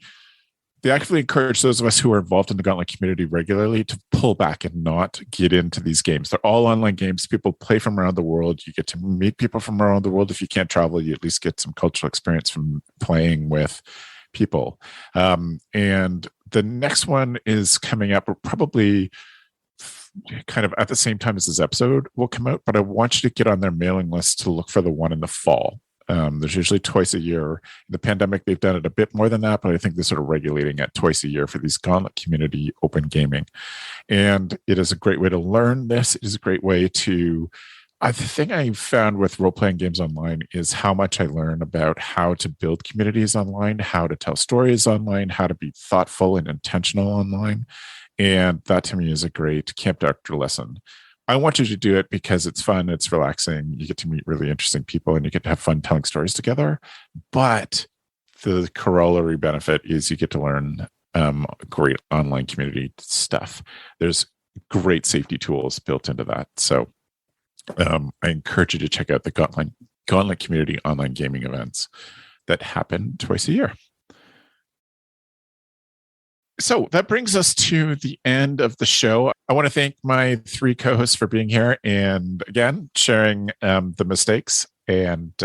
Speaker 1: encourage those of us who are involved in the Gauntlet community regularly to pull back and not get into these games. They're all online games. People play from around the world. You get to meet people from around the world. If you can't travel, you at least get some cultural experience from playing with people. And the next one is coming up probably kind of at the same time as this episode will come out, but I want you to get on their mailing list to look for the one in the fall. There's usually twice a year. In the pandemic, they've done it a bit more than that, but I think they're sort of regulating it twice a year for these Gauntlet community open gaming. And it is a great way to learn this. It is a great way to the thing I found with role-playing games online is how much I learn about how to build communities online, how to tell stories online, how to be thoughtful and intentional online. And that to me is a great camp director lesson. I want you to do it because it's fun, it's relaxing, you get to meet really interesting people, and you get to have fun telling stories together. But the corollary benefit is you get to learn great online community stuff. There's great safety tools built into that. So I encourage you to check out the Gauntlet community online gaming events that happen twice a year. So that brings us to the end of the show. I want to thank my three co-hosts for being here and again sharing the mistakes and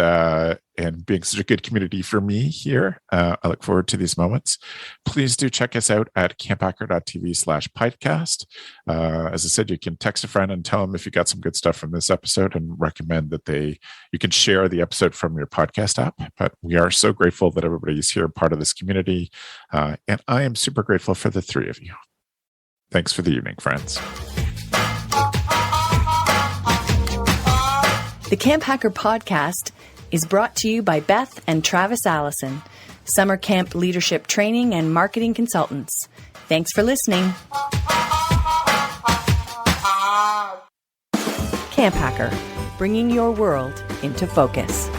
Speaker 1: being such a good community for me here. I look forward to these moments. Please do check us out at camphacker.tv/podcast. As I said, you can text a friend and tell them if you got some good stuff from this episode, and recommend that you can share the episode from your podcast app. But we are so grateful that everybody's here, part of this community. And I am super grateful for the three of you. Thanks for the evening, friends.
Speaker 2: The Camp Hacker podcast is brought to you by Beth and Travis Allison, summer camp leadership training and marketing consultants. Thanks for listening. Camp Hacker, bringing your world into focus.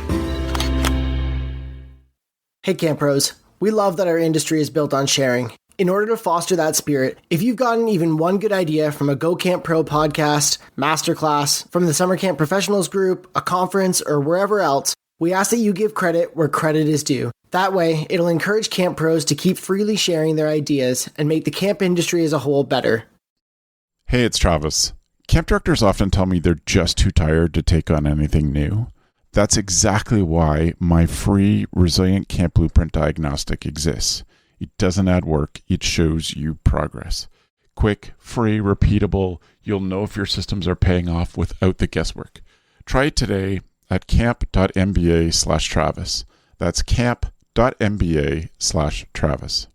Speaker 3: Hey, Camp Pros. We love that our industry is built on sharing. In order to foster that spirit, if you've gotten even one good idea from a Go Camp Pro podcast, masterclass, from the Summer Camp Professionals group, a conference, or wherever else, we ask that you give credit where credit is due. That way, it'll encourage camp pros to keep freely sharing their ideas and make the camp industry as a whole better.
Speaker 1: Hey, it's Travis. Camp directors often tell me they're just too tired to take on anything new. That's exactly why my free Resilient Camp Blueprint Diagnostic exists. It doesn't add work, it shows you progress. Quick, free, repeatable, you'll know if your systems are paying off without the guesswork. Try it today at camp.mba/Travis. That's camp.mba/Travis.